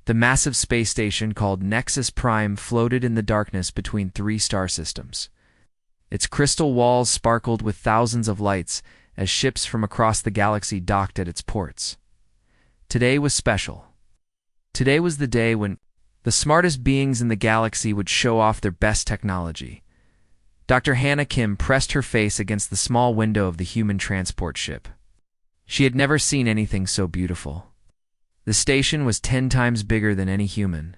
The massive space station called Nexus Prime floated in the darkness between three star systems. Its crystal walls sparkled with thousands of lights as ships from across the galaxy docked at its ports. Today was special. Today was the day when the smartest beings in the galaxy would show off their best technology. Dr. Hannah Kim pressed her face against the small window of the human transport ship. She had never seen anything so beautiful. The station was 10 times bigger than any human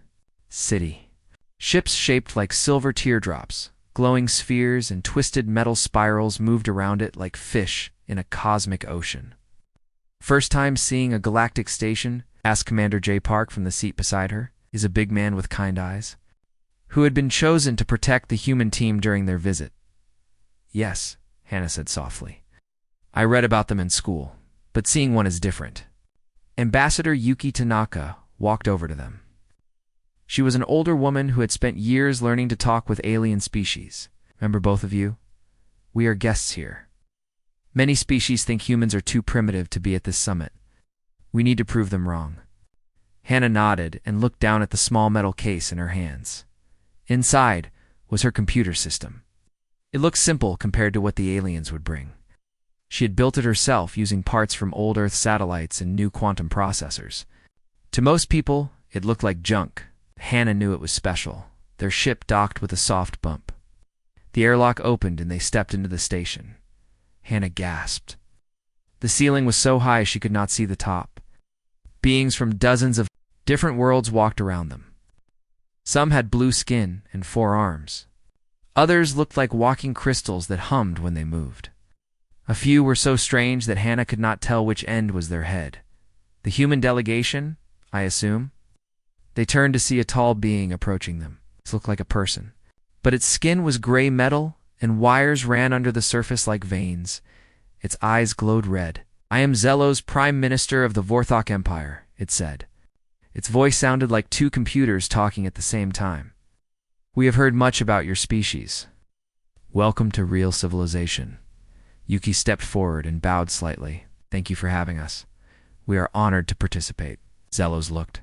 city. Ships shaped like silver teardrops, glowing spheres and twisted metal spirals moved around it like fish in a cosmic ocean. "First time seeing a galactic station?" asked Commander J. Park from the seat beside her, a big man with kind eyes, who had been chosen to protect the human team during their visit. "Yes," Hannah said softly. "I read about them in school, but seeing one is different." Ambassador Yuki Tanaka walked over to them. She was an older woman who had spent years learning to talk with alien species. "Remember both of you? We are guests here. Many species think humans are too primitive to be at this summit. We need to prove them wrong." Hannah nodded and looked down at the small metal case in her hands. Inside was her computer system. It looked simple compared to what the aliens would bring. She had built it herself using parts from old Earth satellites and new quantum processors. To most people, it looked like junk. Hannah knew it was special. Their ship docked with a soft bump. The airlock opened and they stepped into the station. Hannah gasped. The ceiling was so high she could not see the top. Beings from dozens of different worlds walked around them. Some had blue skin and 4 arms. Others looked like walking crystals that hummed when they moved. A few were so strange that Hannah could not tell which end was their head. The human delegation, I assume? They turned to see a tall being approaching them. It looked like a person, but its skin was gray metal and wires ran under the surface like veins. Its eyes glowed red. "I am Zelos, Prime Minister of the Vorthok Empire," it said. Its voice sounded like 2 computers talking at the same time. "We have heard much about your species. Welcome to real civilization." Yuki stepped forward and bowed slightly. "Thank you for having us. We are honored to participate." Zelos looked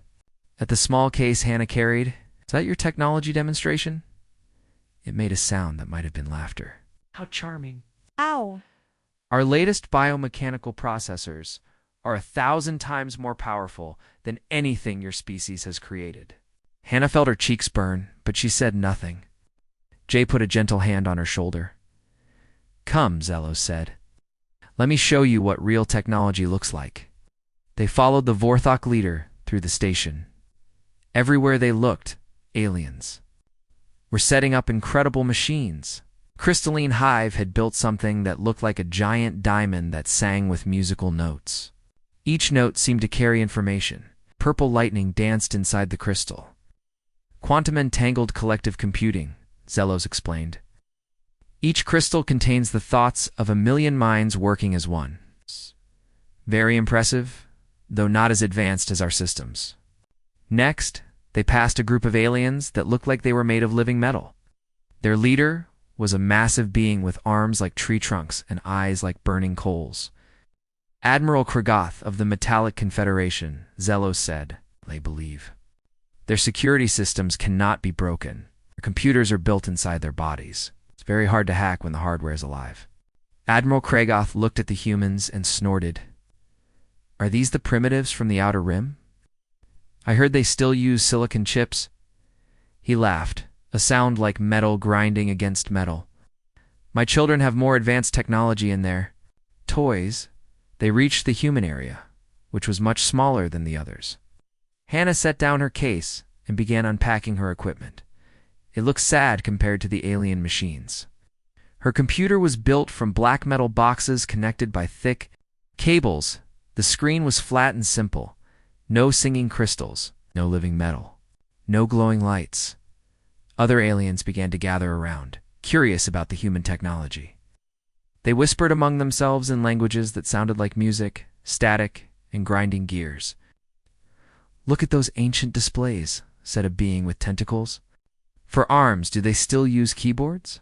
at the small case Hannah carried. "Is that your technology demonstration?" It made a sound that might have been laughter. How charming. Ow. "Our latest biomechanical processors are 1,000 times more powerful than anything your species has created." Hannah felt her cheeks burn, but she said nothing. Jay put a gentle hand on her shoulder. "Come," Zelos said. "Let me show you what real technology looks like." They followed the Vorthok leader through the station. Everywhere they looked, aliens were setting up incredible machines. Crystalline Hive had built something that looked like a giant diamond that sang with musical notes. Each note seemed to carry information. Purple lightning danced inside the crystal. "Quantum entangled collective computing," Zelos explained. "Each crystal contains the thoughts of 1,000,000 minds working as one." Very impressive, though not as advanced as our systems. Next, they passed a group of aliens that looked like they were made of living metal. Their leader was a massive being with arms like tree trunks and eyes like burning coals. "Admiral Kragoth of the Metallic Confederation," Zelos said. "They believe their security systems cannot be broken. Their computers are built inside their bodies. It's very hard to hack when the hardware is alive." Admiral Kragoth looked at the humans and snorted. "Are these the primitives from the Outer Rim? I heard they still use silicon chips." He laughed, a sound like metal grinding against metal. "My children have more advanced technology in their toys." They reached the human area, which was much smaller than the others. Hannah set down her case and began unpacking her equipment. It looked sad compared to the alien machines. Her computer was built from black metal boxes connected by thick cables. The screen was flat and simple. No singing crystals, no living metal, no glowing lights. Other aliens began to gather around, curious about the human technology. They whispered among themselves in languages that sounded like music, static, and grinding gears. "Look at those ancient displays," said a being with tentacles. "For arms, do they still use keyboards?"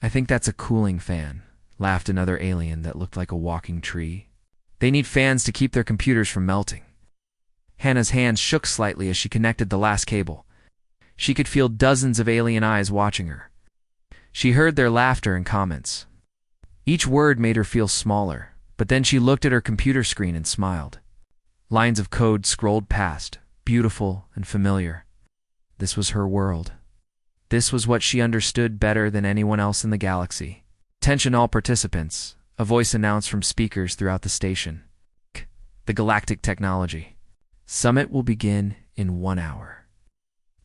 "I think that's a cooling fan," laughed another alien that looked like a walking tree. "They need fans to keep their computers from melting." Hannah's hands shook slightly as she connected the last cable. She could feel dozens of alien eyes watching her. She heard their laughter and comments. Each word made her feel smaller, but then she looked at her computer screen and smiled. Lines of code scrolled past, beautiful and familiar. This was her world. This was what she understood better than anyone else in the galaxy. "Attention all participants," a voice announced from speakers throughout the station. "The Galactic Technology Summit will begin in 1 hour.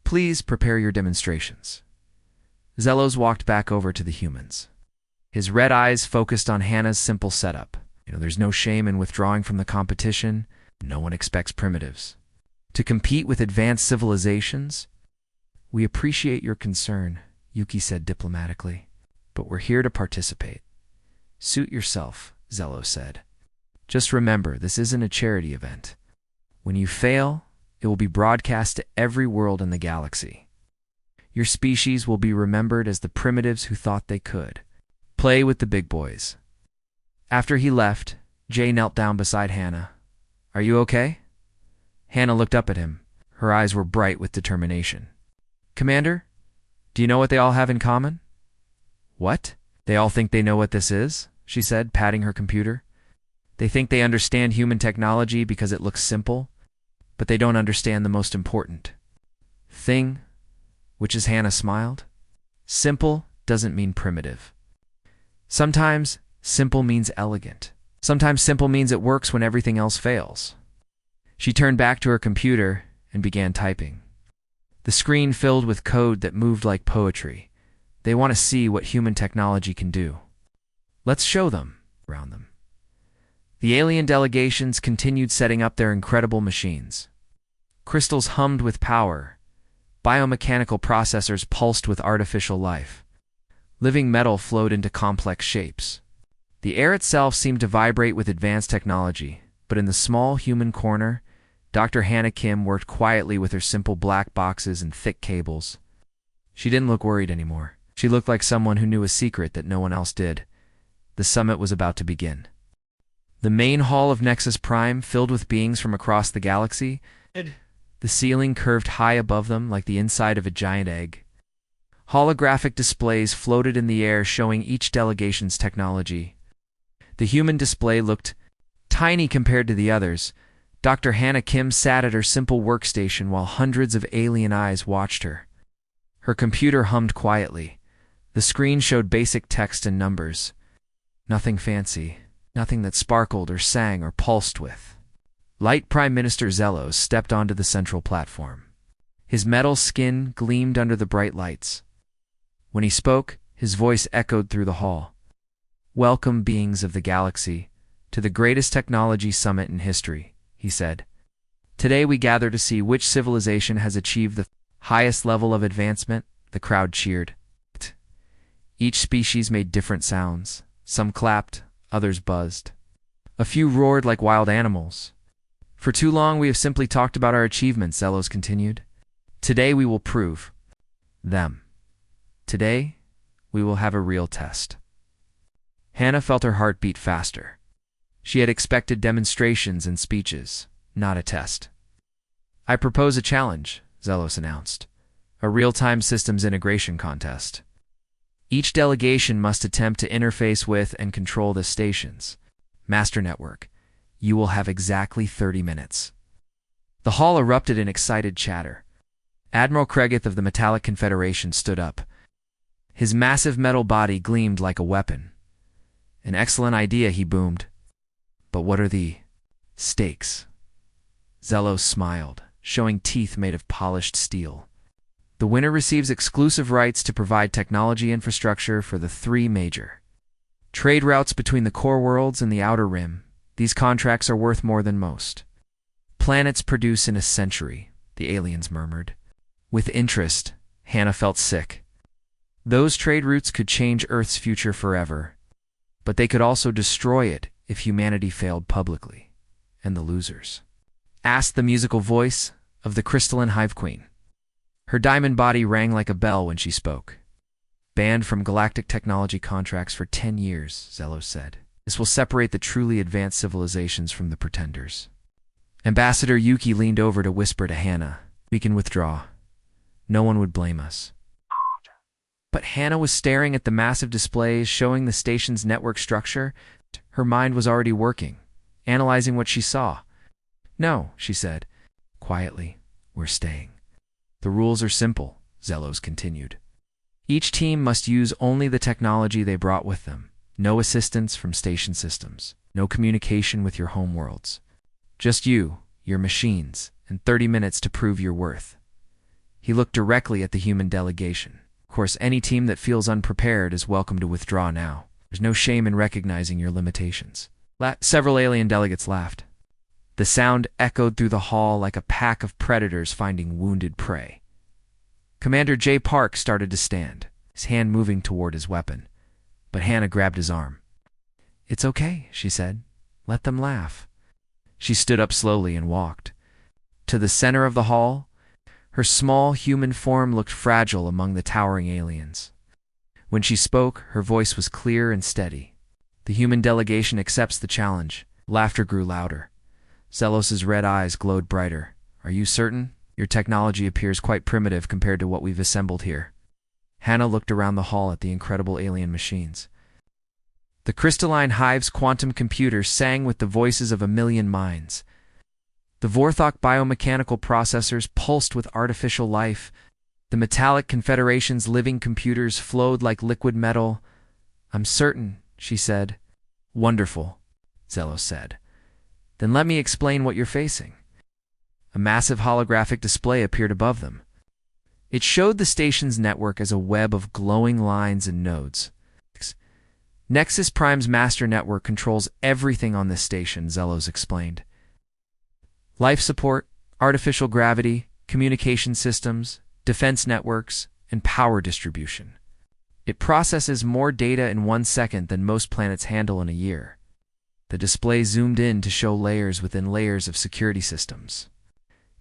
Please prepare your demonstrations." Zelos walked back over to the humans. His red eyes focused on Hannah's simple setup. There's no shame in withdrawing from the competition. No one expects primitives to compete with advanced civilizations. "We appreciate your concern," Yuki said diplomatically, "but we're here to participate." "Suit yourself," Zelos said. "Just remember, this isn't a charity event. When you fail, it will be broadcast to every world in the galaxy. Your species will be remembered as the primitives who thought they could. Play with the big boys." After he left, Jay knelt down beside Hannah. "Are you okay?" Hannah looked up at him. Her eyes were bright with determination. "Commander, do you know what they all have in common?" "What? They all think they know what this is?" she said, patting her computer. "They think they understand human technology because it looks simple, but they don't understand the most important thing," which is Hannah smiled. "Simple doesn't mean primitive. Sometimes simple means elegant. Sometimes simple means it works when everything else fails." She turned back to her computer and began typing. The screen filled with code that moved like poetry. They want to see what human technology can do. "Let's show them," around them. The alien delegations continued setting up their incredible machines. Crystals hummed with power. Biomechanical processors pulsed with artificial life. Living metal flowed into complex shapes. The air itself seemed to vibrate with advanced technology, but in the small human corner, Dr. Hannah Kim worked quietly with her simple black boxes and thick cables. She didn't look worried anymore. She looked like someone who knew a secret that no one else did. The summit was about to begin. The main hall of Nexus Prime, filled with beings from across the galaxy, the ceiling curved high above them like the inside of a giant egg. Holographic displays floated in the air showing each delegation's technology. The human display looked tiny compared to the others. Dr. Hannah Kim sat at her simple workstation while hundreds of alien eyes watched her. Her computer hummed quietly. The screen showed basic text and numbers. Nothing fancy, nothing that sparkled or sang or pulsed with. Light Prime Minister Zelos stepped onto the central platform. His metal skin gleamed under the bright lights. When he spoke, his voice echoed through the hall. "Welcome, beings of the galaxy, to the greatest technology summit in history," he said. "Today we gather to see which civilization has achieved the highest level of advancement." The crowd cheered. Each species made different sounds. Some clapped, others buzzed. A few roared like wild animals. "For too long we have simply talked about our achievements," Zelos continued. "Today we will prove them. Today we will have a real test." Hannah felt her heart beat faster. She had expected demonstrations and speeches, not a test. "I propose a challenge," Zelos announced. "A real-time systems integration contest. Each delegation must attempt to interface with and control the stations. Master network. You will have exactly 30 minutes. The hall erupted in excited chatter. Admiral Kregith of the Metallic Confederation stood up. His massive metal body gleamed like a weapon. "An excellent idea," he boomed. "But what are the stakes?" Zelos smiled, showing teeth made of polished steel. "The winner receives exclusive rights to provide technology infrastructure for the 3 major trade routes between the core worlds and the outer rim. These contracts are worth more than most planets produce in a century," the aliens murmured. With interest, Hannah felt sick. Those trade routes could change Earth's future forever, but they could also destroy it if humanity failed publicly. And the losers? Asked the musical voice of the crystalline Hive Queen. Her diamond body rang like a bell when she spoke. "Banned from galactic technology contracts for 10 years, Zelos said. "This will separate the truly advanced civilizations from the pretenders." Ambassador Yuki leaned over to whisper to Hannah, "We can withdraw. No one would blame us." But Hannah was staring at the massive displays showing the station's network structure. Her mind was already working, analyzing what she saw. "No," she said, quietly, "we're staying." "The rules are simple," Zelos continued. "Each team must use only the technology they brought with them. No assistance from station systems. No communication with your homeworlds. Just you, your machines, and 30 minutes to prove your worth." He looked directly at the human delegation. "Of course, any team that feels unprepared is welcome to withdraw now. There's no shame in recognizing your limitations." Several alien delegates laughed. The sound echoed through the hall like a pack of predators finding wounded prey. Commander J. Park started to stand, his hand moving toward his weapon, but Hannah grabbed his arm. "It's okay," she said. "Let them laugh." She stood up slowly and walked to the center of the hall. Her small human form looked fragile among the towering aliens. When she spoke, her voice was clear and steady. "The human delegation accepts the challenge." Laughter grew louder. Zelos's red eyes glowed brighter. "Are you certain? Your technology appears quite primitive compared to what we've assembled here." Hannah looked around the hall at the incredible alien machines. The crystalline hive's quantum computer sang with the voices of a million minds. The Vorthok biomechanical processors pulsed with artificial life. The metallic confederation's living computers flowed like liquid metal. "I'm certain," she said. "Wonderful," Zelos said. "Then let me explain what you're facing." A massive holographic display appeared above them. It showed the station's network as a web of glowing lines and nodes. "Nexus Prime's master network controls everything on this station," Zelos explained. "Life support, artificial gravity, communication systems, defense networks, and power distribution. It processes more data in 1 second than most planets handle in a year." The display zoomed in to show layers within layers of security systems.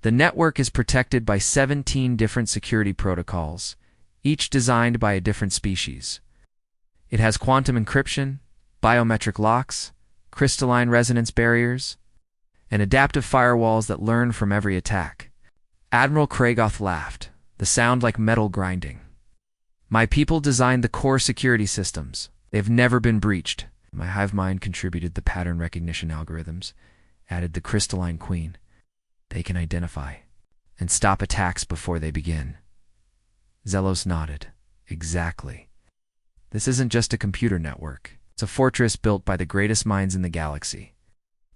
The network is protected by 17 different security protocols, each designed by a different species. It has quantum encryption, biometric locks, crystalline resonance barriers, and adaptive firewalls that learn from every attack. Admiral Kragoth laughed, the sound like metal grinding. "My people designed the core security systems. They've never been breached. My hive mind contributed the pattern recognition algorithms," added the crystalline queen. "They can identify and stop attacks before they begin." Zelos nodded. "Exactly. This isn't just a computer network. It's a fortress built by the greatest minds in the galaxy.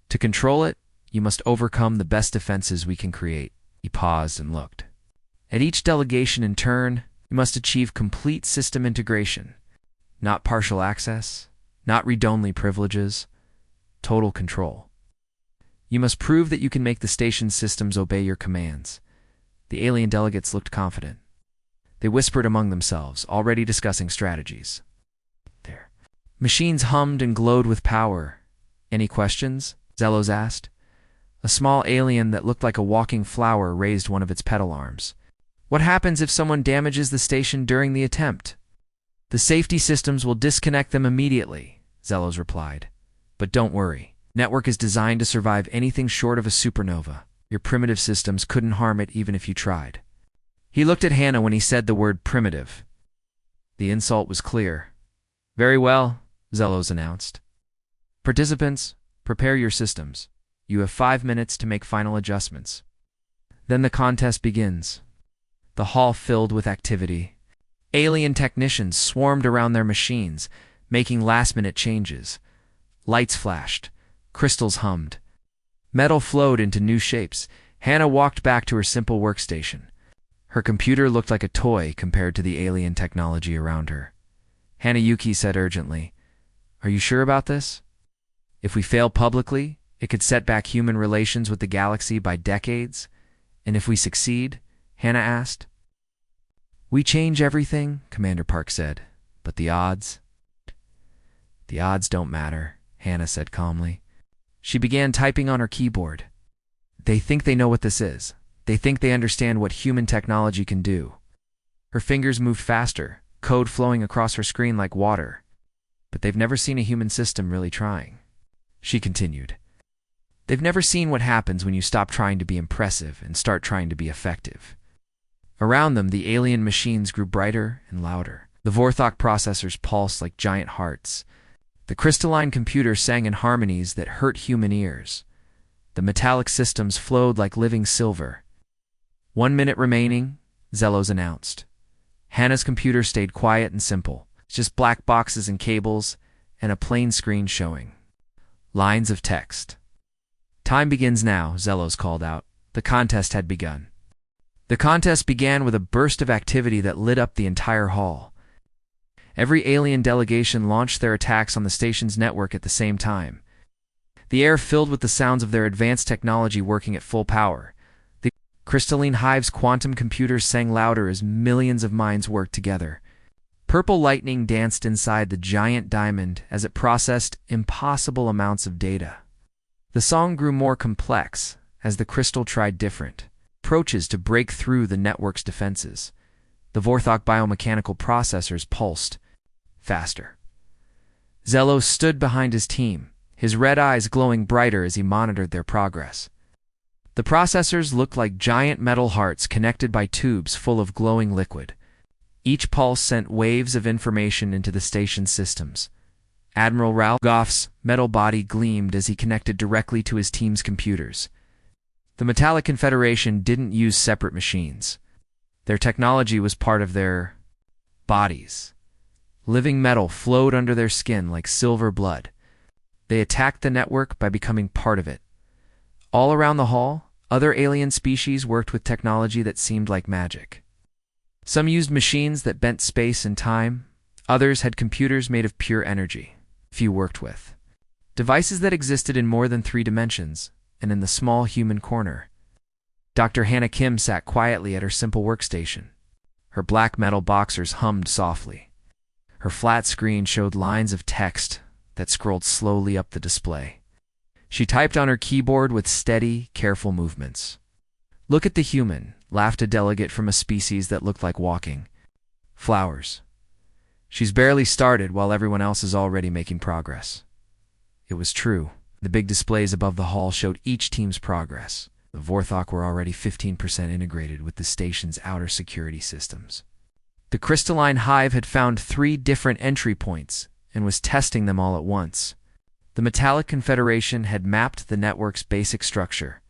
To control it, you must overcome the best defenses we can create." He paused and looked. "At each delegation in turn, you must achieve complete system integration. Not partial access, not read-only privileges, total control. You must prove that you can make the station's systems obey your commands." The alien delegates looked confident. They whispered among themselves, already discussing strategies. Their machines hummed and glowed with power. "Any questions?" Zelos asked. A small alien that looked like a walking flower raised one of its petal arms. "What happens if someone damages the station during the attempt?" "The safety systems will disconnect them immediately," Zelos replied. "But don't worry. Network is designed to survive anything short of a supernova. Your primitive systems couldn't harm it even if you tried." He looked at Hannah when he said the word primitive. The insult was clear. "Very well," Zelos announced. "Participants, prepare your systems. You have 5 minutes to make final adjustments. Then the contest begins." The hall filled with activity. Alien technicians swarmed around their machines, making last-minute changes. Lights flashed. Crystals hummed. Metal flowed into new shapes. Hannah walked back to her simple workstation. Her computer looked like a toy compared to the alien technology around her. Hannah Yuki said urgently, "Are you sure about this? If we fail publicly, it could set back human relations with the galaxy by decades. And if we succeed?" Hannah asked. "We change everything," Commander Park said. "But the odds?" "The odds don't matter," Hannah said calmly. She began typing on her keyboard. "They think they know what this is. They think they understand what human technology can do." Her fingers moved faster, code flowing across her screen like water. "But they've never seen a human system really trying." She continued. They've never seen what happens when you stop trying to be impressive and start trying to be effective. Around them, the alien machines grew brighter and louder. The Vorthok processors pulsed like giant hearts. The crystalline computer sang in harmonies that hurt human ears. The metallic systems flowed like living silver. 1 minute remaining, Zelos announced. Hannah's computer stayed quiet and simple, just black boxes and cables, and a plain screen showing lines of text. Time begins now, Zelos called out. The contest had begun. The contest began with a burst of activity that lit up the entire hall. Every alien delegation launched their attacks on the station's network at the same time. The air filled with the sounds of their advanced technology working at full power. The crystalline hive's quantum computers sang louder as millions of minds worked together. Purple lightning danced inside the giant diamond as it processed impossible amounts of data. The song grew more complex as the crystal tried different approaches to break through the network's defenses. The Vorthok biomechanical processors pulsed faster. Zelos stood behind his team, his red eyes glowing brighter as he monitored their progress. The processors looked like giant metal hearts connected by tubes full of glowing liquid. Each pulse sent waves of information into the station's systems. Admiral Ralph Goff's metal body gleamed as he connected directly to his team's computers. The Metallic Confederation didn't use separate machines. Their technology was part of their bodies. Living metal flowed under their skin like silver blood. They attacked the network by becoming part of it. All around the hall, other alien species worked with technology that seemed like magic. Some used machines that bent space and time. Others had computers made of pure energy. Few worked with devices that existed in more than 3 dimensions, and in the small human corner. Dr. Hannah Kim sat quietly at her simple workstation. Her black metal boxers hummed softly. Her flat screen showed lines of text that scrolled slowly up the display. She typed on her keyboard with steady, careful movements. "Look at the human," laughed a delegate from a species that looked like walking flowers. "She's barely started while everyone else is already making progress." It was true. The big displays above the hall showed each team's progress. The Vorthok were already 15% integrated with the station's outer security systems. The crystalline hive had found 3 different entry points and was testing them all at once. The Metallic Confederation had mapped the network's basic structure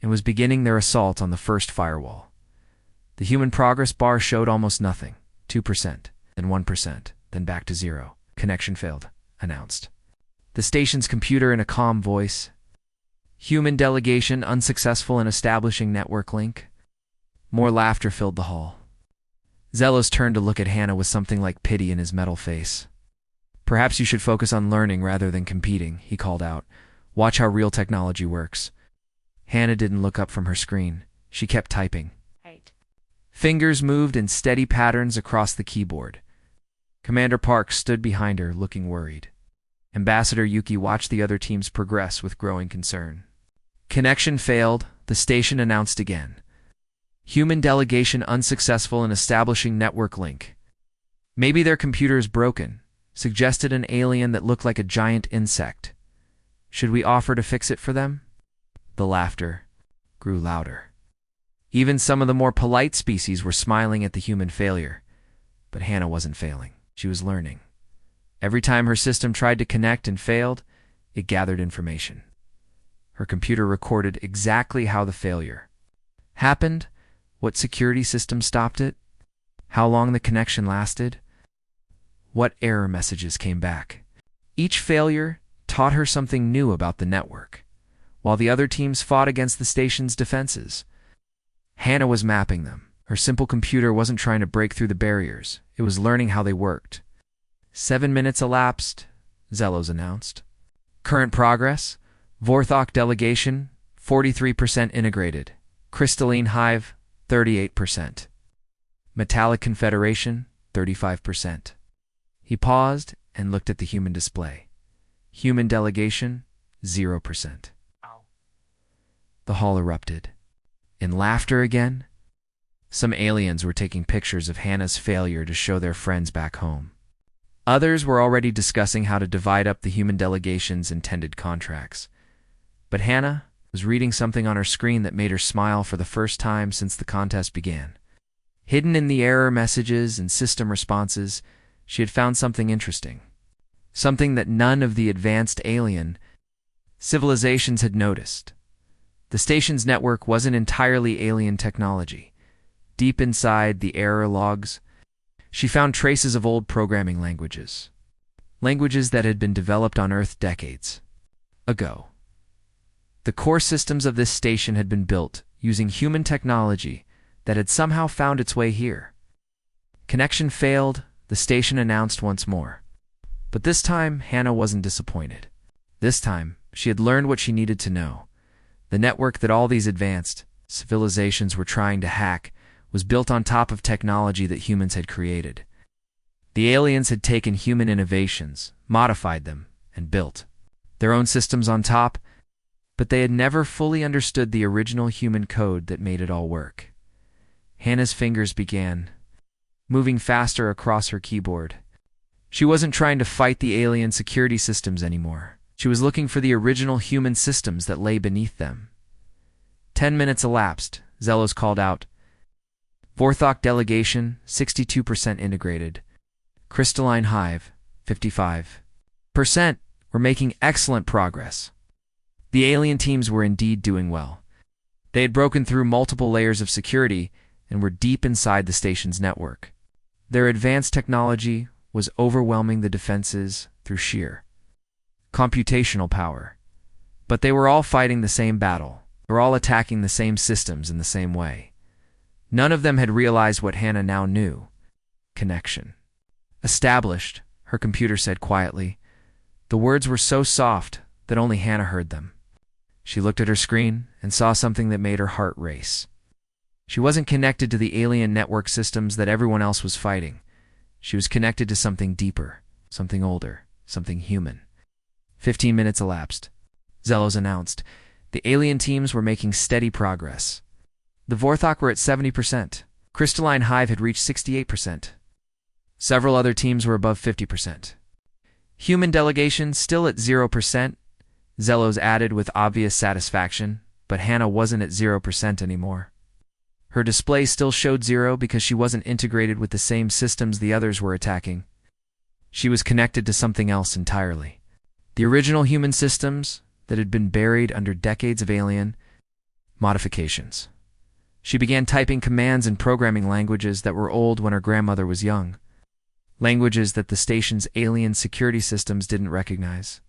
and was beginning their assault on the first firewall. The human progress bar showed almost nothing, 2%, then 1%, then back to 0. "Connection failed," announced the station's computer in a calm voice. "Human delegation unsuccessful in establishing network link." More laughter filled the hall. Zelos turned to look at Hannah with something like pity in his metal face. "Perhaps you should focus on learning rather than competing," he called out. "Watch how real technology works." Hannah didn't look up from her screen. She kept typing. Right. Fingers moved in steady patterns across the keyboard. Commander Park stood behind her, looking worried. Ambassador Yuki watched the other teams progress with growing concern. "Connection failed," the station announced again. "Human delegation unsuccessful in establishing network link." "Maybe their computer is broken," suggested an alien that looked like a giant insect. "Should we offer to fix it for them?" The laughter grew louder. Even some of the more polite species were smiling at the human failure. But Hannah wasn't failing. She was learning. Every time her system tried to connect and failed, it gathered information. Her computer recorded exactly how the failure happened, what security system stopped it, how long the connection lasted, what error messages came back. Each failure taught her something new about the network, while the other teams fought against the station's defenses. Hannah was mapping them. Her simple computer wasn't trying to break through the barriers. It was learning how they worked. 7 minutes elapsed, Zelos announced. "Current progress: Vorthok delegation, 43% integrated. Crystalline hive, 38%. Metallic Confederation, 35%. He paused and looked at the human display. Human delegation, 0%. Ow. The hall erupted. In laughter again. Some aliens were taking pictures of Hannah's failure to show their friends back home. Others were already discussing how to divide up the human delegation's intended contracts. But Hannah was reading something on her screen that made her smile for the first time since the contest began. Hidden in the error messages and system responses, she had found something interesting. Something that none of the advanced alien civilizations had noticed. The station's network wasn't entirely alien technology. Deep inside the error logs, she found traces of old programming languages. Languages that had been developed on Earth decades ago. The core systems of this station had been built using human technology that had somehow found its way here. Connection failed, the station announced once more. But this time, Hannah wasn't disappointed. This time, she had learned what she needed to know. The network that all these advanced civilizations were trying to hack was built on top of technology that humans had created. The aliens had taken human innovations, modified them, and built their own systems on top, but they had never fully understood the original human code that made it all work. Hannah's fingers began moving faster across her keyboard. She wasn't trying to fight the alien security systems anymore. She was looking for the original human systems that lay beneath them. 10 minutes elapsed. Zelos called out, "Vorthok delegation, 62% integrated. Crystalline hive, 55%. We're making excellent progress." The alien teams were indeed doing well. They had broken through multiple layers of security and were deep inside the station's network. Their advanced technology was overwhelming the defenses through sheer computational power. But they were all fighting the same battle. They were all attacking the same systems in the same way. None of them had realized what Hannah now knew. Connection. "Established," her computer said quietly. The words were so soft that only Hannah heard them. She looked at her screen and saw something that made her heart race. She wasn't connected to the alien network systems that everyone else was fighting. She was connected to something deeper, something older, something human. 15 minutes elapsed. Zelos announced. The alien teams were making steady progress. The Vorthok were at 70%. Crystalline Hive had reached 68%. Several other teams were above 50%. Human delegation still at 0%, Zelos added with obvious satisfaction, but Hannah wasn't at 0% anymore. Her display still showed 0 because she wasn't integrated with the same systems the others were attacking. She was connected to something else entirely. The original human systems that had been buried under decades of alien modifications. She began typing commands in programming languages that were old when her grandmother was young. Languages that the station's alien security systems didn't recognize,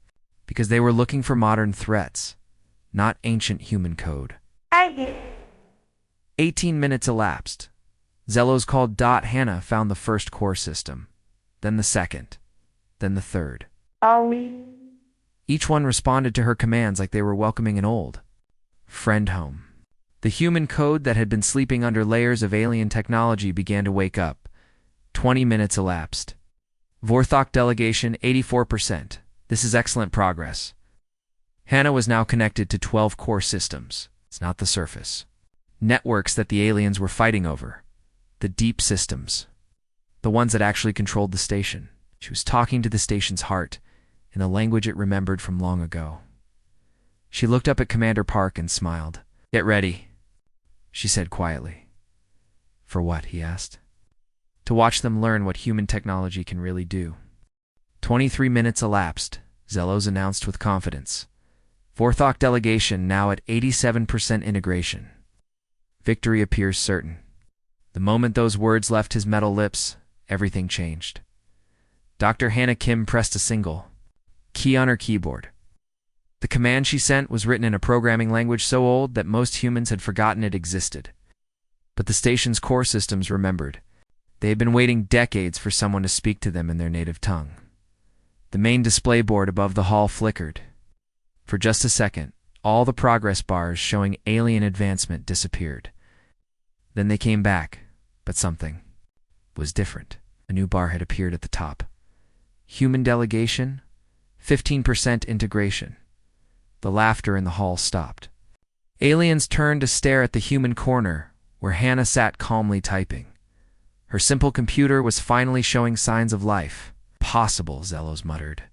because they were looking for modern threats, not ancient human code. 18 minutes elapsed. Zelos called. Hannah found the first core system, then the second, then the third. Each one responded to her commands like they were welcoming an old friend home. The human code that had been sleeping under layers of alien technology began to wake up. 20 minutes elapsed. Vorthok delegation, 84%. This is excellent progress. Hannah was now connected to 12 core systems. It's not the surface. Networks that the aliens were fighting over. The deep systems. The ones that actually controlled the station. She was talking to the station's heart in a language it remembered from long ago. She looked up at Commander Park and smiled. "Get ready," she said quietly. "For what?" he asked. "To watch them learn what human technology can really do." 23 minutes elapsed, Zelos announced with confidence. Vorthok delegation now at 87% integration. Victory appears certain. The moment those words left his metal lips, everything changed. Dr. Hannah Kim pressed a single key on her keyboard. The command she sent was written in a programming language so old that most humans had forgotten it existed. But the station's core systems remembered. They had been waiting decades for someone to speak to them in their native tongue. The main display board above the hall flickered. For just a second, all the progress bars showing alien advancement disappeared. Then they came back, but something was different. A new bar had appeared at the top. Human delegation, 15% integration. The laughter in the hall stopped. Aliens turned to stare at the human corner, where Hannah sat calmly typing. Her simple computer was finally showing signs of life. "Possible," Zelos muttered.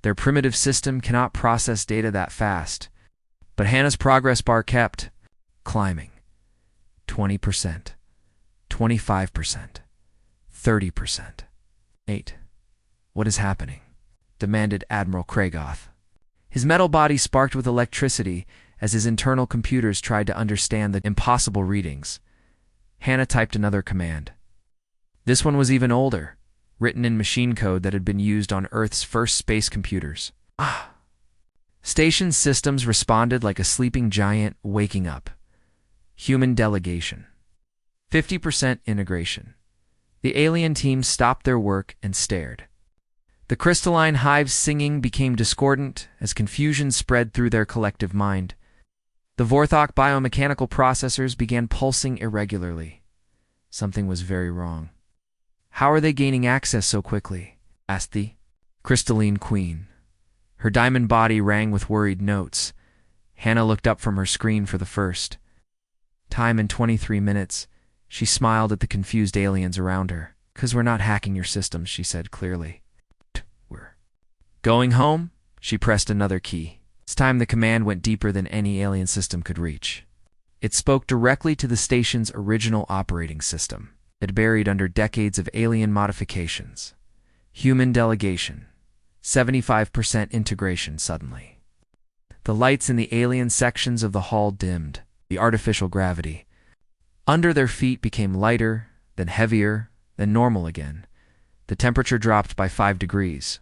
"Their primitive system cannot process data that fast." But Hannah's progress bar kept climbing. 20%, 25%, 30%. 8. What is happening? Demanded Admiral Craigoth. His metal body sparked with electricity as his internal computers tried to understand the impossible readings. Hannah typed another command. This one was even older, written in machine code that had been used on Earth's first space computers. Ah! Station systems responded like a sleeping giant waking up. Human delegation. 50% integration. The alien team stopped their work and stared. The crystalline hive's singing became discordant as confusion spread through their collective mind. The Vorthok biomechanical processors began pulsing irregularly. Something was very wrong. How are they gaining access so quickly? Asked the crystalline queen. Her diamond body rang with worried notes. Hannah looked up from her screen for the first time in 23 minutes. She smiled at the confused aliens around her. "'Cause we're not hacking your systems," she said clearly. "We're going home?" She pressed another key. This time the command went deeper than any alien system could reach. It spoke directly to the station's original operating system. It buried under decades of alien modifications. Human delegation. 75% integration suddenly. The lights in the alien sections of the hall dimmed. The artificial gravity under their feet became lighter, then heavier, then normal again. The temperature dropped by 5 degrees.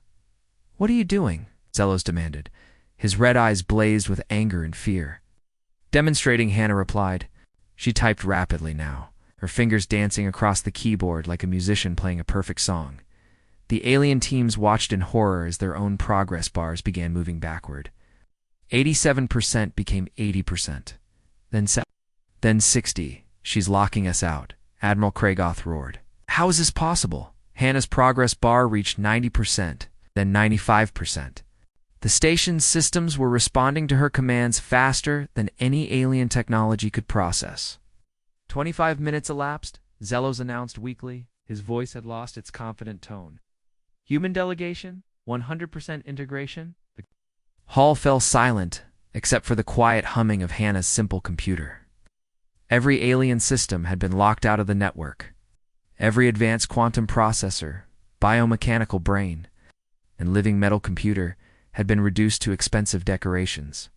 "What are you doing?" Zelos demanded. His red eyes blazed with anger and fear. Demonstrating, Hannah replied. She typed rapidly now, her fingers dancing across the keyboard like a musician playing a perfect song. The alien teams watched in horror as their own progress bars began moving backward. 87% became 80%. Then 60. "She's locking us out," Admiral Craigoth roared. "How is this possible?" Hannah's progress bar reached 90%, then 95%. The station's systems were responding to her commands faster than any alien technology could process. 25 minutes elapsed, Zelos announced weakly. His voice had lost its confident tone. "Human delegation? 100% integration?" The hall fell silent, except for the quiet humming of Hannah's simple computer. Every alien system had been locked out of the network. Every advanced quantum processor, biomechanical brain, and living metal computer had been reduced to expensive decorations.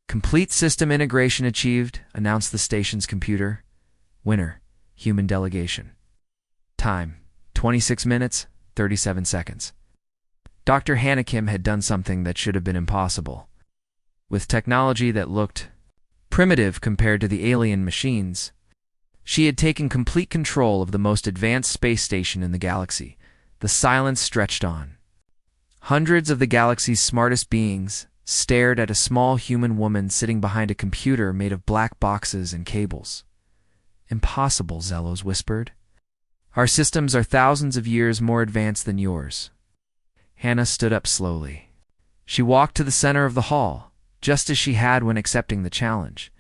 "Complete system integration achieved," announced the station's computer. "Winner, human delegation. Time, 26 minutes, 37 seconds. Dr. Hanakim had done something that should have been impossible. With technology that looked primitive compared to the alien machines, she had taken complete control of the most advanced space station in the galaxy. The silence stretched on. Hundreds of the galaxy's smartest beings stared at a small human woman sitting behind a computer made of black boxes and cables. "Impossible," Zelos whispered. "Our systems are thousands of years more advanced than yours." Hannah stood up slowly. She walked to the center of the hall, just as she had when accepting the challenge.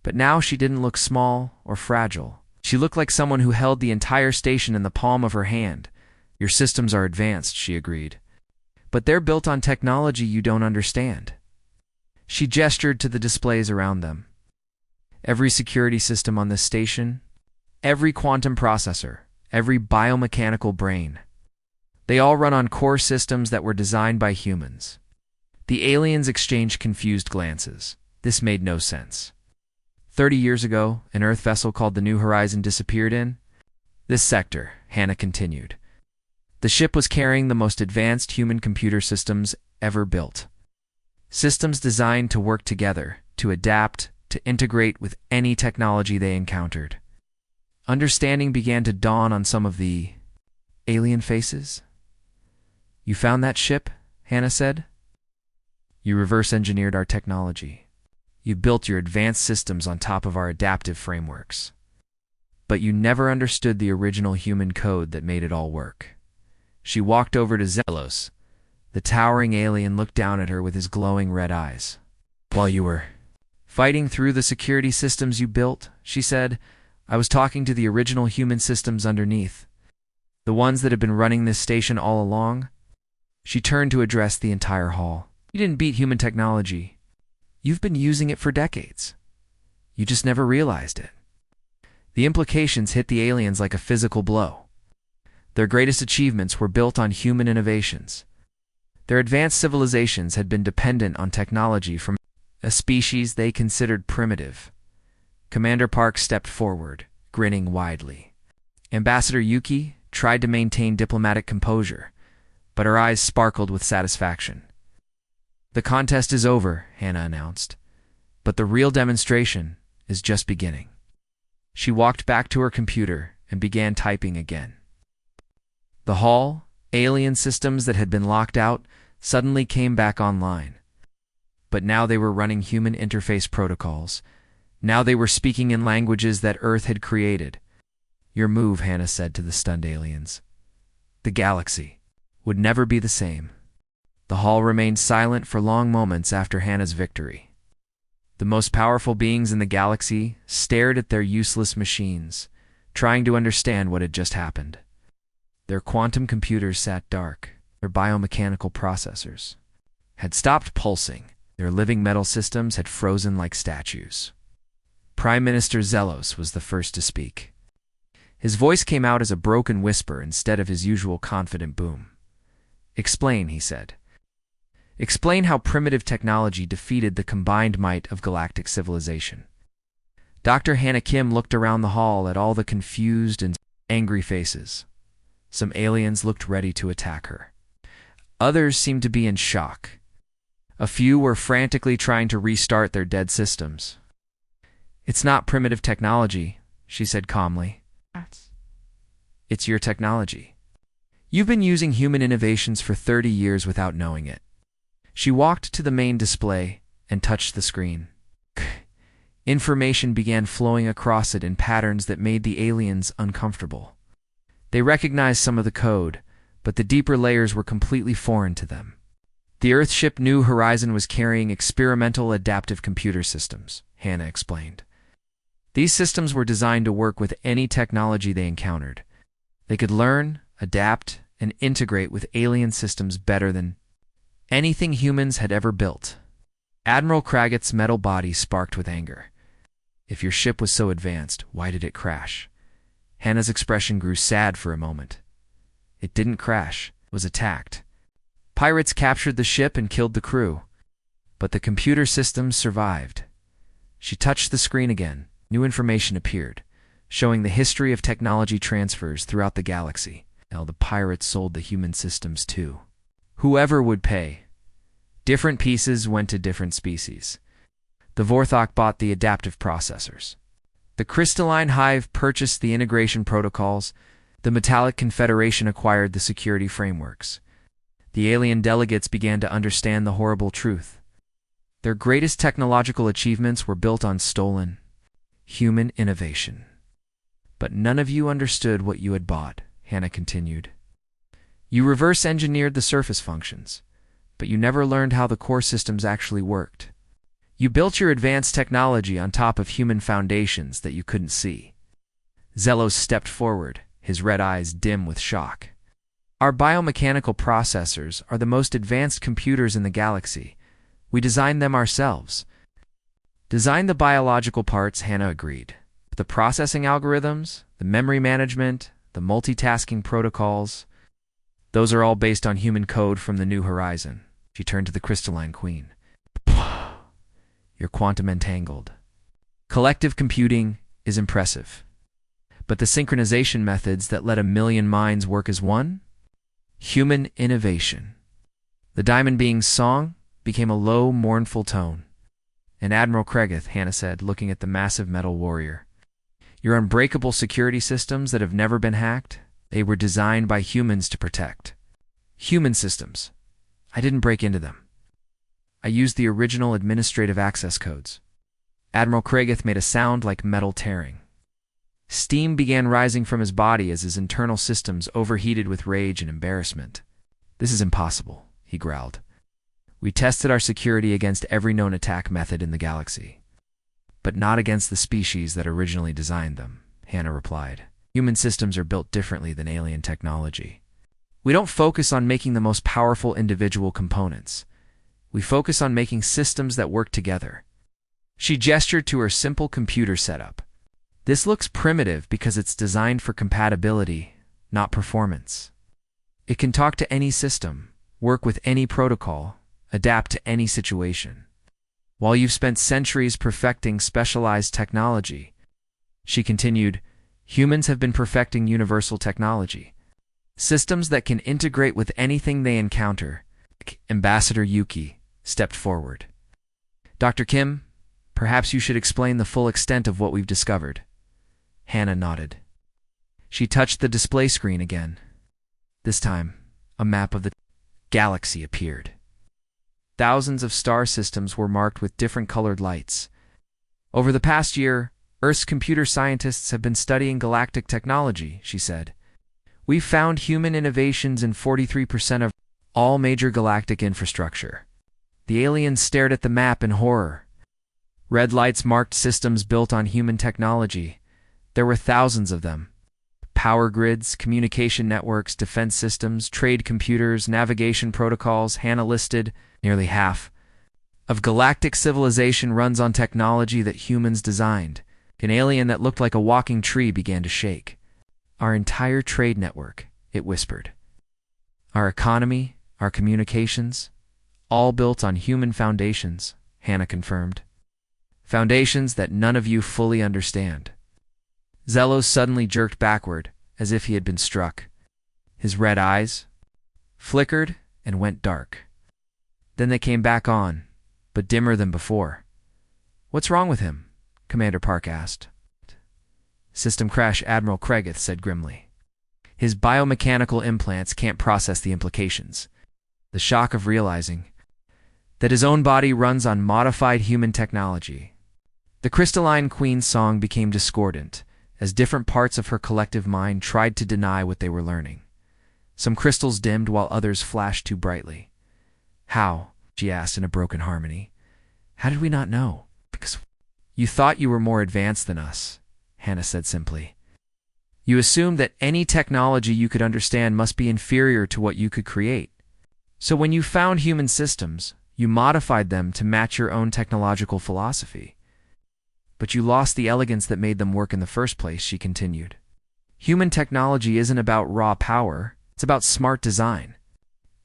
But now she didn't look small or fragile. She looked like someone who held the entire station in the palm of her hand. "Your systems are advanced," she agreed. "But they're built on technology you don't understand." She gestured to the displays around them. Every security system on this station, every quantum processor, every biomechanical brain, they all run on core systems that were designed by humans. The aliens exchanged confused glances. This made no sense. 30 years ago, an Earth vessel called the New Horizon disappeared in this sector, Hannah continued. The ship was carrying the most advanced human computer systems ever built. Systems designed to work together, to adapt, to integrate with any technology they encountered. Understanding began to dawn on some of the alien faces. "You found that ship?" Hannah said. "You reverse-engineered our technology. You built your advanced systems on top of our adaptive frameworks. But you never understood the original human code that made it all work." She walked over to Zelos. The towering alien looked down at her with his glowing red eyes. "While you were fighting through the security systems you built," she said, "I was talking to the original human systems underneath. The ones that have been running this station all along." She turned to address the entire hall. "You didn't beat human technology. You've been using it for decades. You just never realized it. The implications hit the aliens like a physical blow. Their greatest achievements were built on human innovations. Their advanced civilizations had been dependent on technology from a species they considered primitive. Commander Park stepped forward, grinning widely. Ambassador Yuki tried to maintain diplomatic composure, but her eyes sparkled with satisfaction. "The contest is over," Hannah announced, "but the real demonstration is just beginning." She walked back to her computer and began typing again. The hall, alien systems that had been locked out, suddenly came back online. But now they were running human interface protocols. Now they were speaking in languages that Earth had created. "Your move," Hannah said to the stunned aliens. The galaxy would never be the same. The hall remained silent for long moments after Hannah's victory. The most powerful beings in the galaxy stared at their useless machines, trying to understand what had just happened. Their quantum computers sat dark. Their biomechanical processors had stopped pulsing. Their living metal systems had frozen like statues. Prime Minister Zelos was the first to speak. His voice came out as a broken whisper instead of his usual confident boom. "Explain," he said. "Explain how primitive technology defeated the combined might of galactic civilization." Dr. Hannah Kim looked around the hall at all the confused and angry faces. Some aliens looked ready to attack her. Others seemed to be in shock. A few were frantically trying to restart their dead systems. "It's not primitive technology," she said calmly. "It's your technology. You've been using human innovations for 30 years without knowing it." She walked to the main display and touched the screen. Information began flowing across it in patterns that made the aliens uncomfortable. They recognized some of the code, but the deeper layers were completely foreign to them. The Earthship New Horizon was carrying experimental adaptive computer systems, Hannah explained. These systems were designed to work with any technology they encountered. They could learn, adapt, and integrate with alien systems better than anything humans had ever built. Admiral Craggett's metal body sparked with anger. "If your ship was so advanced, why did it crash?" Hannah's expression grew sad for a moment. "It didn't crash, it was attacked. Pirates captured the ship and killed the crew. But the computer systems survived." She touched the screen again. New information appeared, showing the history of technology transfers throughout the galaxy. Now the pirates sold the human systems too. Whoever would pay. Different pieces went to different species. The Vorthok bought the adaptive processors. The Crystalline Hive purchased the integration protocols. The Metallic Confederation acquired the security frameworks. The alien delegates began to understand the horrible truth. Their greatest technological achievements were built on stolen human innovation. "But none of you understood what you had bought," Hannah continued. "You reverse-engineered the surface functions, but you never learned how the core systems actually worked. You built your advanced technology on top of human foundations that you couldn't see." Zelos stepped forward, his red eyes dim with shock. "Our biomechanical processors are the most advanced computers in the galaxy. We designed them ourselves." "Designed the biological parts," Hannah agreed. "But the processing algorithms, the memory management, the multitasking protocols, those are all based on human code from the New Horizon." She turned to the Crystalline Queen. "You're quantum entangled. Collective computing is impressive. But the synchronization methods that let 1,000,000 minds work as one? Human innovation." The Diamond Being's song became a low, mournful tone. "And Admiral Crageth," Hannah said, looking at the massive metal warrior, "your unbreakable security systems that have never been hacked, they were designed by humans to protect. Human systems. I didn't break into them. I used the original administrative access codes." Admiral Crageth made a sound like metal tearing. Steam began rising from his body as his internal systems overheated with rage and embarrassment. "This is impossible," he growled. "We tested our security against every known attack method in the galaxy. But not against the species that originally designed them," Hannah replied. "Human systems are built differently than alien technology. We don't focus on making the most powerful individual components. We focus on making systems that work together." She gestured to her simple computer setup. "This looks primitive because it's designed for compatibility, not performance. It can talk to any system, work with any protocol, adapt to any situation. While you've spent centuries perfecting specialized technology," she continued, "humans have been perfecting universal technology. Systems that can integrate with anything they encounter." Ambassador Yuki stepped forward. "Dr. Kim, perhaps you should explain the full extent of what we've discovered." Hannah nodded. She touched the display screen again. This time, a map of the galaxy appeared. Thousands of star systems were marked with different colored lights. "Over the past year, Earth's computer scientists have been studying galactic technology," she said. "We've found human innovations in 43% of all major galactic infrastructure." The aliens stared at the map in horror. Red lights marked systems built on human technology. There were thousands of them. Power grids, communication networks, defense systems, trade computers, navigation protocols. Hannah listed nearly half of galactic civilization runs on technology that humans designed. An alien that looked like a walking tree began to shake. "Our entire trade network," it whispered. "Our economy, our communications, all built on human foundations," Hannah confirmed. "Foundations that none of you fully understand." Zelos suddenly jerked backward, as if he had been struck. His red eyes flickered and went dark. Then they came back on, but dimmer than before. "What's wrong with him?" Commander Park asked. "System crash," Admiral Kregeth said grimly. "His biomechanical implants can't process the implications." The shock of realizing that his own body runs on modified human technology. The crystalline queen's song became discordant, as different parts of her collective mind tried to deny what they were learning. Some crystals dimmed while others flashed too brightly. "How?" she asked in a broken harmony. "How did we not know?" "Because you thought you were more advanced than us," Hannah said simply. "You assumed that any technology you could understand must be inferior to what you could create. So when you found human systems, you modified them to match your own technological philosophy. But you lost the elegance that made them work in the first place," she continued. "Human technology isn't about raw power, it's about smart design.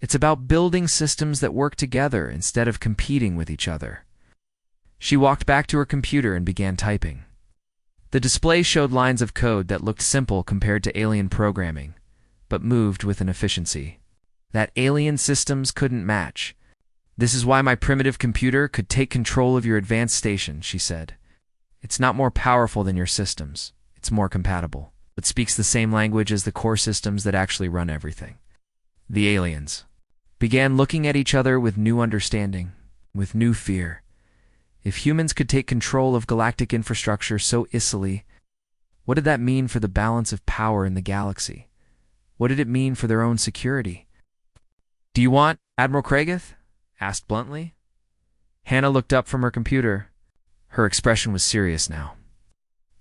It's about building systems that work together instead of competing with each other." She walked back to her computer and began typing. The display showed lines of code that looked simple compared to alien programming, but moved with an efficiency that alien systems couldn't match. "This is why my primitive computer could take control of your advanced station," she said. "It's not more powerful than your systems. It's more compatible, but speaks the same language as the core systems that actually run everything." The aliens began looking at each other with new understanding, with new fear. If humans could take control of galactic infrastructure so easily, what did that mean for the balance of power in the galaxy? What did it mean for their own security? "Do you want Admiral Kregeth?" asked bluntly. Hannah looked up from her computer. Her expression was serious now.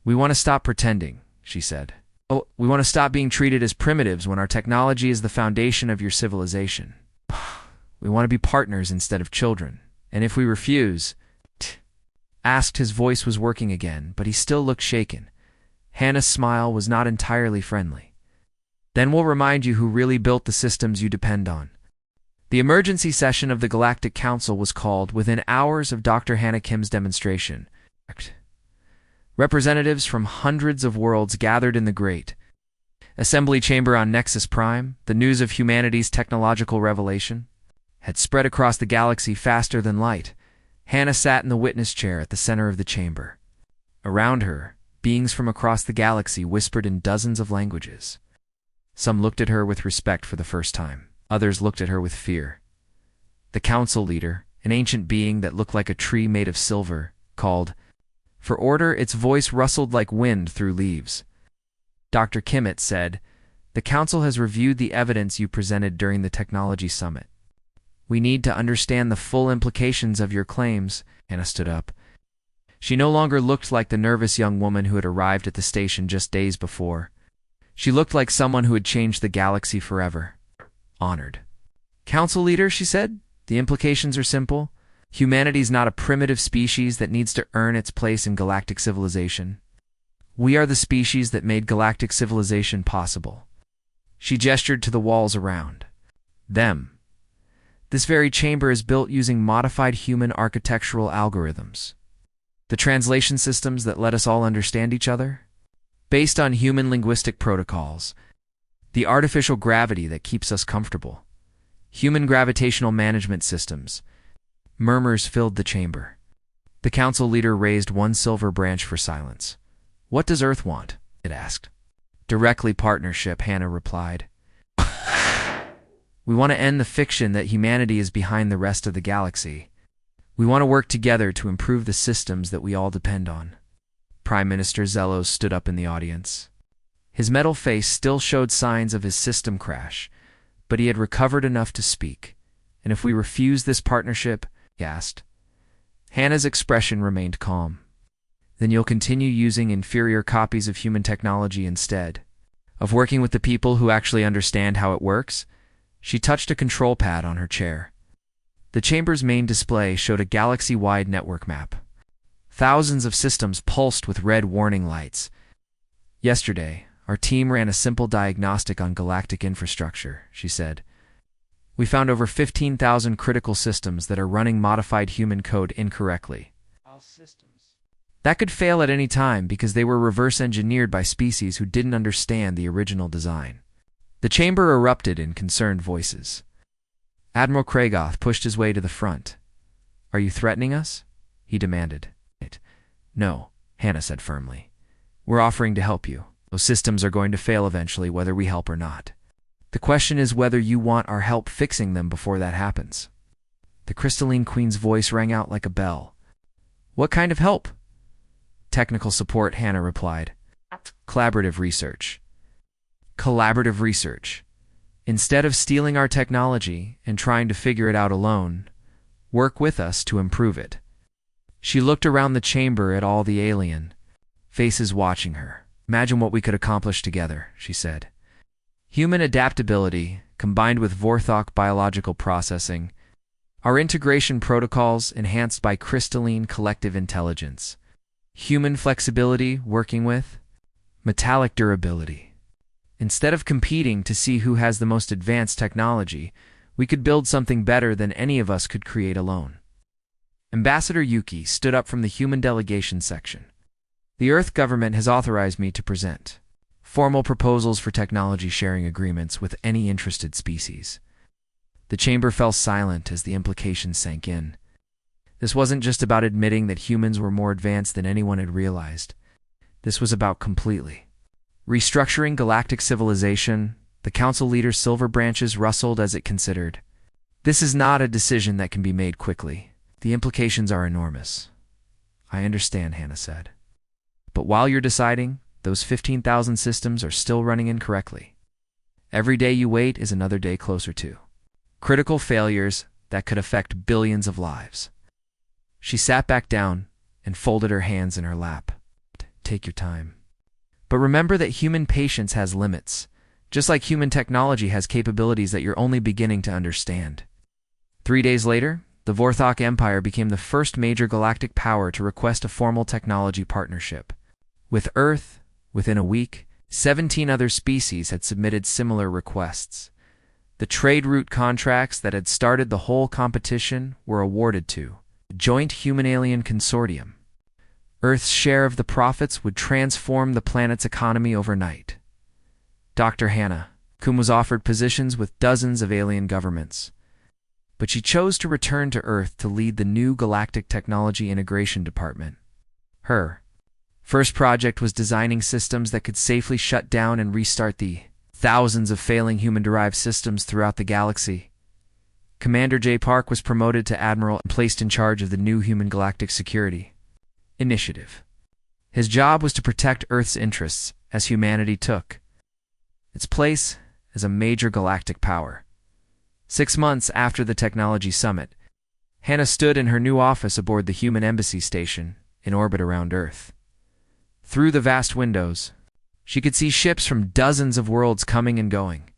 "We want to stop pretending," she said. "Oh, we want to stop being treated as primitives when our technology is the foundation of your civilization. We want to be partners instead of children. And if we refuse..." Asked, his voice was working again, but he still looked shaken. Hannah's smile was not entirely friendly. "Then we'll remind you who really built the systems you depend on." The emergency session of the Galactic Council was called within hours of Dr. Hannah Kim's demonstration. Representatives from hundreds of worlds gathered in the great assembly chamber on Nexus Prime. The news of humanity's technological revelation had spread across the galaxy faster than light. Hannah sat in the witness chair at the center of the chamber. Around her, beings from across the galaxy whispered in dozens of languages. Some looked at her with respect for the first time. Others looked at her with fear. The council leader, an ancient being that looked like a tree made of silver, called for order. Its voice rustled like wind through leaves. "Dr. Kimmett said, the council has reviewed the evidence you presented during the technology summit. We need to understand the full implications of your claims." Hannah stood up. She no longer looked like the nervous young woman who had arrived at the station just days before. She looked like someone who had changed the galaxy forever. Honored. "Council leader," she said, The implications are simple. Humanity's not a primitive species that needs to earn its place in galactic civilization. We are the species that made galactic civilization possible. She gestured to the walls around them. This very chamber is built using modified human architectural algorithms. The translation systems that let us all understand each other? Based on human linguistic protocols. The artificial gravity that keeps us comfortable. Human gravitational management systems. Murmurs filled the chamber. The council leader raised one silver branch for silence. "What does Earth want?" it asked. "Directly partnership," Hannah replied. "We want to end the fiction that humanity is behind the rest of the galaxy. We want to work together to improve the systems that we all depend on." Prime Minister Zelos stood up in the audience. His metal face still showed signs of his system crash, but he had recovered enough to speak. "And if we refuse this partnership?" he asked. Hannah's expression remained calm. "Then you'll continue using inferior copies of human technology instead of working with the people who actually understand how it works?" She touched a control pad on her chair. The chamber's main display showed a galaxy-wide network map. Thousands of systems pulsed with red warning lights. "Yesterday, our team ran a simple diagnostic on galactic infrastructure," she said. "We found over 15,000 critical systems that are running modified human code incorrectly. All systems. That could fail at any time because they were reverse-engineered by species who didn't understand the original design." The chamber erupted in concerned voices. Admiral Kragoth pushed his way to the front. "Are you threatening us?" he demanded. "No," Hannah said firmly. "We're offering to help you. Those systems are going to fail eventually, whether we help or not. The question is whether you want our help fixing them before that happens." The Crystalline Queen's voice rang out like a bell. "What kind of help?" "Technical support," Hannah replied. "Collaborative research." Collaborative research. Instead of stealing our technology and trying to figure it out alone, work with us to improve it. She looked around the chamber at all the alien faces watching her. "Imagine what we could accomplish together," she said. Human adaptability, combined with Vorthok biological processing, our integration protocols enhanced by crystalline collective intelligence, human flexibility working with metallic durability. Instead of competing to see who has the most advanced technology, we could build something better than any of us could create alone. Ambassador Yuki stood up from the human delegation section. "The Earth government has authorized me to present formal proposals for technology sharing agreements with any interested species." The chamber fell silent as the implications sank in. This wasn't just about admitting that humans were more advanced than anyone had realized. This was about completely restructuring galactic civilization. The council leader's silver branches rustled as it considered. "This is not a decision that can be made quickly. The implications are enormous." "I understand," Hannah said. "But while you're deciding, those 15,000 systems are still running incorrectly. Every day you wait is another day closer to critical failures that could affect billions of lives." She sat back down and folded her hands in her lap. "Take your time. But remember that human patience has limits, just like human technology has capabilities that you're only beginning to understand." 3 days later, the Vorthok Empire became the first major galactic power to request a formal technology partnership. With Earth, within a week, 17 other species had submitted similar requests. The trade route contracts that had started the whole competition were awarded to the Joint Human-Alien Consortium. Earth's share of the profits would transform the planet's economy overnight. Dr. Hannah Kum was offered positions with dozens of alien governments, but she chose to return to Earth to lead the new Galactic Technology Integration Department. Her first project was designing systems that could safely shut down and restart the thousands of failing human-derived systems throughout the galaxy. Commander J. Park was promoted to Admiral and placed in charge of the new Human Galactic Security Initiative. His job was to protect Earth's interests as humanity took its place as a major galactic power. 6 months after the technology summit, Hannah stood in her new office aboard the Human Embassy Station in orbit around Earth. Through the vast windows, she could see ships from dozens of worlds coming and going.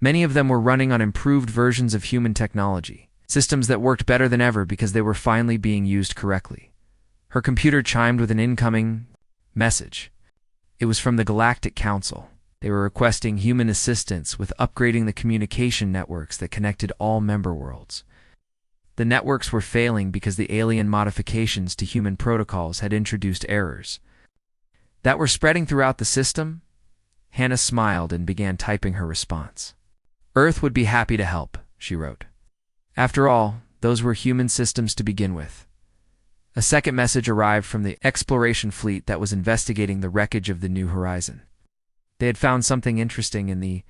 Many of them were running on improved versions of human technology, systems that worked better than ever because they were finally being used correctly. Her computer chimed with an incoming message. It was from the Galactic Council. They were requesting human assistance with upgrading the communication networks that connected all member worlds. The networks were failing because the alien modifications to human protocols had introduced errors that were spreading throughout the system. Hannah smiled and began typing her response. Earth would be happy to help, she wrote. After all, those were human systems to begin with. A second message arrived from the exploration fleet that was investigating the wreckage of the New Horizon. They had found something interesting in the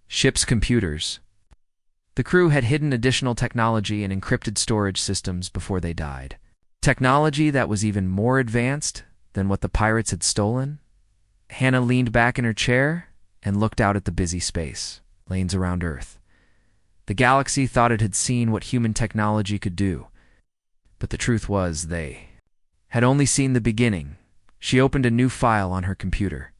ship's computers. The crew had hidden additional technology in encrypted storage systems before they died. Technology that was even more advanced than what the pirates had stolen? Hannah leaned back in her chair and looked out at the busy space lanes around Earth. The galaxy thought it had seen what human technology could do, but the truth was they had only seen the beginning. She opened a new file on her computer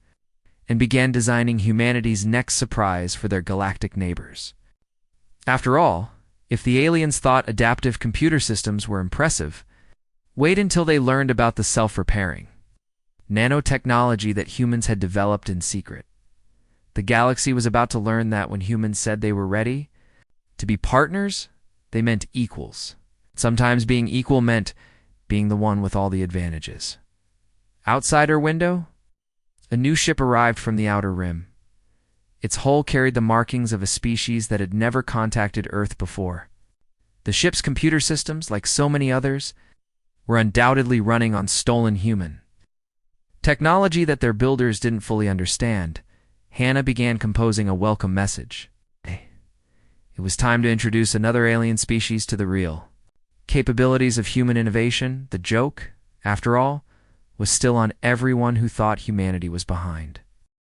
and began designing humanity's next surprise for their galactic neighbors. After all, if the aliens thought adaptive computer systems were impressive, wait until they learned about the self-repairing nanotechnology that humans had developed in secret. The galaxy was about to learn that when humans said they were ready to be partners, they meant equals. Sometimes being equal meant being the one with all the advantages. Outside her window, a new ship arrived from the outer rim. Its hull carried the markings of a species that had never contacted Earth before. The ship's computer systems, like so many others, were undoubtedly running on stolen human technology that their builders didn't fully understand. Hannah began composing a welcome message. It was time to introduce another alien species to the real capabilities of human innovation. The joke, after all, was still on everyone who thought humanity was behind.